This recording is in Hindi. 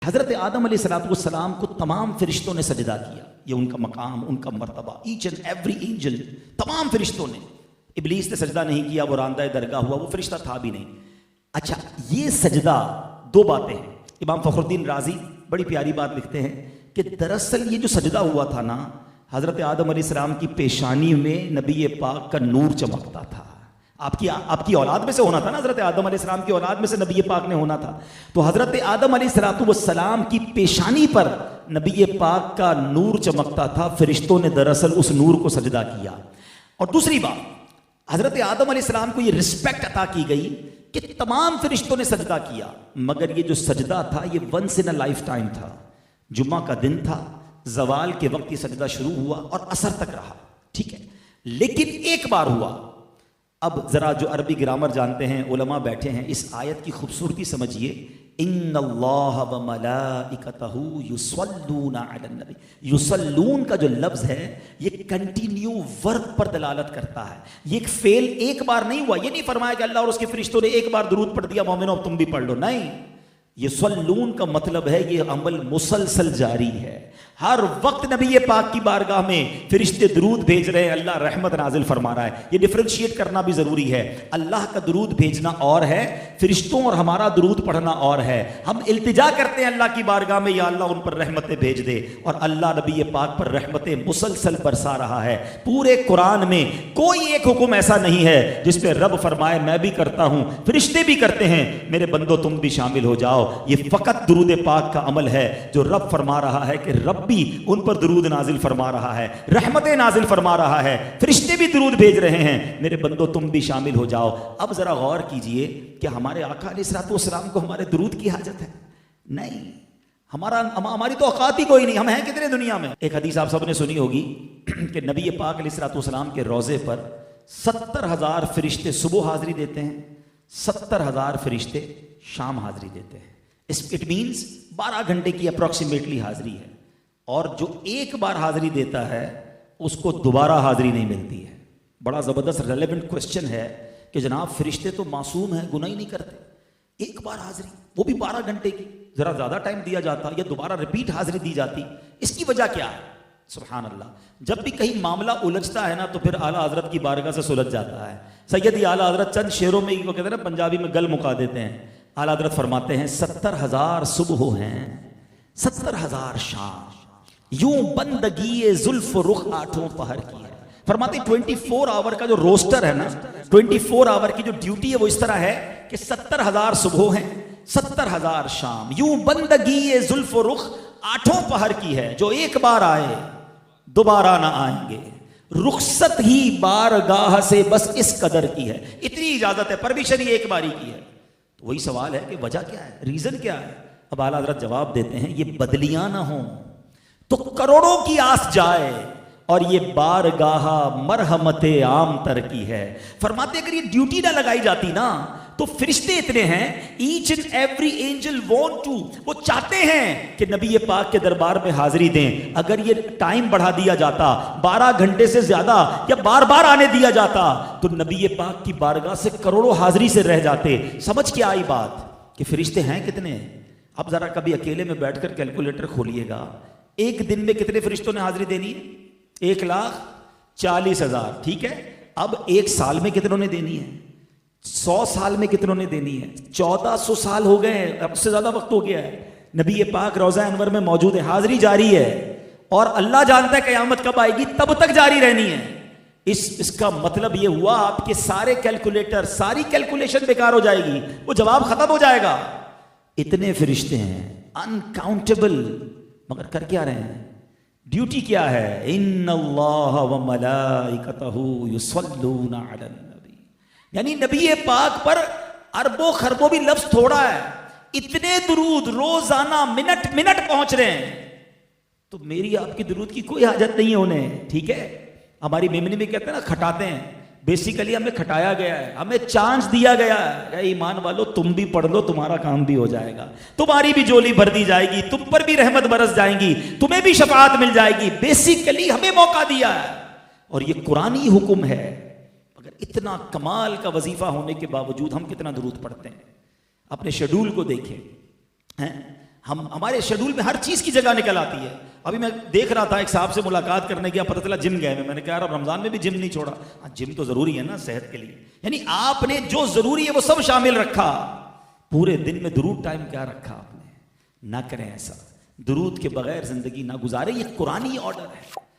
हज़रत आदम अलैहिस्सलाम को तमाम फरिश्तों ने सजदा किया। ये उनका मकाम, उनका मर्तबा, ईच एंड एवरी एंजल, तमाम फरिश्तों ने। इब्लीस ने सजदा नहीं किया, वो रांदा दरगाह हुआ, वो फरिश्ता था भी नहीं। अच्छा, ये सजदा, दो बातें हैं। इमाम फखरुद्दीन राजी बड़ी प्यारी बात लिखते हैं कि दरअसल ये जो सजदा हुआ था ना, हज़रत आदम अलैहिस्सलाम की पेशानी में नबी पाक का नूर चमकता था। आपकी औलाद में से होना था ना, हज़रत आदम अलैहिस्सलाम की औलाद में से नबी पाक ने होना था। तो हज़रत आदम अलैहिस्सलाम की पेशानी पर नबी पाक का नूर चमकता था। फरिश्तों ने दरअसल उस नूर को सजदा किया। और दूसरी बात, हज़रत आदम अलैहिस्सलाम को ये रिस्पेक्ट अता की गई कि तमाम फरिश्तों ने सजदा किया, मगर ये जो सजदा था ये once in a lifetime था। जुम्मा का दिन था, जवाल के वक्त ये सजदा शुरू हुआ और असर तक रहा, ठीक है। लेकिन एक बार हुआ। अब जरा जो अरबी ग्रामर जानते हैं, उलमा बैठे हैं, इस आयत की खूबसूरती समझिए। इन्नल्लाह व मलाइकतहू युसल्लूना अलन नबी। युसल्लून का जो लफ्ज है ये कंटिन्यू वर्ब पर दलालत करता है। ये एक फेल एक बार नहीं हुआ। ये नहीं फरमाया कि अल्लाह और उसके फरिश्तों ने एक बार दुरूद पढ़ दिया, मोमिनो अब तुम भी पढ़ लो। नहीं, युसल्लून का मतलब है ये अमल मुसलसल जारी है। हर वक्त नबी पाक की बारगाह में फरिश्ते दुरूद भेज रहे हैं, अल्लाह रहमत नाजिल फरमा रहा है। ये डिफरेंशिएट करना भी जरूरी है। अल्लाह का दुरूद भेजना और है, फरिश्तों और हमारा दुरूद पढ़ना और है। हम इल्तिजा करते हैं अल्लाह की बारगाह में, या अल्लाह उन पर रहमतें भेज दे, और अल्लाह नबी पाक पर रहमतें मुसलसल बरसा रहा है। पूरे कुरान में कोई एक हुक्म ऐसा नहीं है जिसमें रब फरमाए मैं भी करता हूं, फरिश्ते भी करते हैं, मेरे बंदो तुम भी शामिल हो जाओ। ये फकत दुरूद पाक का अमल है जो रब फरमा रहा है कि रब भी उन पर दुरूद नाजिल फरमा रहा है, रहमतें नाजिल फरमा रहा है, फरिश्ते भी दुरूद भेज रहे हैं, मेरे बंदो तुम भी शामिल हो जाओ। अब जरा गौर कीजिए कि हमारे आका अलैहिस्सलाम को हमारे दुरूद की हाजत है? नहीं, हमारी तो औकात ही कोई नहीं। हम हैं कितने दुनिया में। एक हदीस आप सबने सुनी होगी कि नबी पाक अलैहिस्सलाम के रोजे पर 70,000 फरिश्ते सुबह हाजिरी देते हैं, 70,000 फरिश्ते शाम हाजिरी देते हैं। इट मीन्स 12 घंटे की अप्रोक्सीमेटली हाजिरी है। और जो एक बार हाजिरी देता है उसको दोबारा हाजिरी नहीं मिलती है। बड़ा ज़बरदस्त रेलेवेंट क्वेश्चन है कि जनाब फरिश्ते तो मासूम हैं, गुनाह ही नहीं करते, एक बार हाजिरी, वो भी 12 घंटे की, ज़रा ज़्यादा टाइम दिया जाता या दोबारा रिपीट हाजिरी दी जाती, इसकी वजह क्या है? सुभान अल्लाह। जब भी कहीं मामला उलझता है ना तो फिर आला हजरत की बारगाह से सुलझ जाता है। सैयदी आला हजरत चंद शेरों में वो कहते हैं ना, पंजाबी में गल मुका देते हैं। आला हजरत फरमाते हैं 70,000 सुबह हैं, 70,000 शाम, यूं बंदगी जुल्फ रुख 8 पहर की है। फरमाते 24 आवर का जो रोस्टर है ना, 24 आवर की जो ड्यूटी है वो इस तरह है कि 70,000 सुबह हैं, 70,000 शाम, यूं बंदगी जुल्फ रुख 8 पहर की है। जो एक बार आए दोबारा ना आएंगे, रुखसत ही बारगाह से बस इस कदर की है। इतनी इजाजत है, परमिशन ही एक बारी की है। तो वही सवाल है कि वजह क्या है, रीजन क्या है? अब आला हज़रत जवाब देते हैं, ये बदलियां ना हो तो करोड़ों की आस जाए, और ये बारगाह मरहमते आम तर की है। फरमाते अगर ये ड्यूटी ना लगाई जाती ना तो फरिश्ते इतने हैं, each and every angel want to, वो चाहते हैं कि नबी पाक के दरबार में हाजिरी दें। अगर ये टाइम बढ़ा दिया जाता 12 घंटे से ज्यादा या बार बार आने दिया जाता तो नबी पाक की बारगाह से करोड़ों हाजिरी से रह जाते। समझ के आई बात कि फरिश्ते हैं कितने? अब जरा कभी अकेले में बैठकर कैलकुलेटर खोलिएगा, एक दिन में कितने फरिश्तों ने हाजिरी देनी है? 1,40,000, ठीक है। अब एक साल में कितनों ने देनी है? 100 साल में कितनों ने देनी है? 1400 साल हो गए हैं, अब से ज्यादा वक्त हो गया है। नबी पाक रोजा अनवर में मौजूद है, हाजिरी जारी है, और अल्लाह जानता है कयामत कब आएगी, तब तक जारी रहनी है। इसका मतलब यह हुआ आपके सारे कैलकुलेटर, सारी कैलकुलेशन बेकार हो जाएगी, वो जवाब खत्म हो जाएगा। इतने फरिश्ते हैं, अनकाउंटेबल, मगर कर क्या रहे हैं? ड्यूटी क्या है? इन्नल्लाह व मलाइकतहू युसल्लूना अलन नबी, यानी नबी पाक पर अरबों खरबों भी लफ्ज थोड़ा है, इतने दुरूद रोजाना मिनट मिनट पहुंच रहे हैं। तो मेरी आपकी दुरूद की कोई हाजत नहीं है उन्हें, ठीक है। हमारी मेमनी में कहते हैं ना, खटाते हैं, बेसिकली हमें खटाया गया है, हमें चांस दिया गया है, ईमान वालों तुम भी पढ़ लो, तुम्हारा काम भी हो जाएगा, तुम्हारी भी जोली भर दी जाएगी, तुम पर भी रहमत बरस जाएंगी, तुम्हें भी शफाअत मिल जाएगी। बेसिकली हमें मौका दिया है और ये कुरानी हुक्म है। मगर इतना कमाल का वजीफा होने के बावजूद हम कितना दुरूद पढ़ते हैं? अपने शेड्यूल को देखें, हैं? हमारे शेड्यूल में हर चीज की जगह निकल आती है। अभी मैं देख रहा था, एक साहब से मुलाकात करने गया, पता चला जिम गए हैं। मैंने कहा यार अब रमजान में भी जिम नहीं छोड़ा। हाँ, जिम तो जरूरी है ना सेहत के लिए। यानी आपने जो जरूरी है वो सब शामिल रखा। पूरे दिन में दुरूद टाइम क्या रखा आपने? ना करें ऐसा। दुरूद के बगैर जिंदगी ना गुजारे। ये कुरानी ऑर्डर है।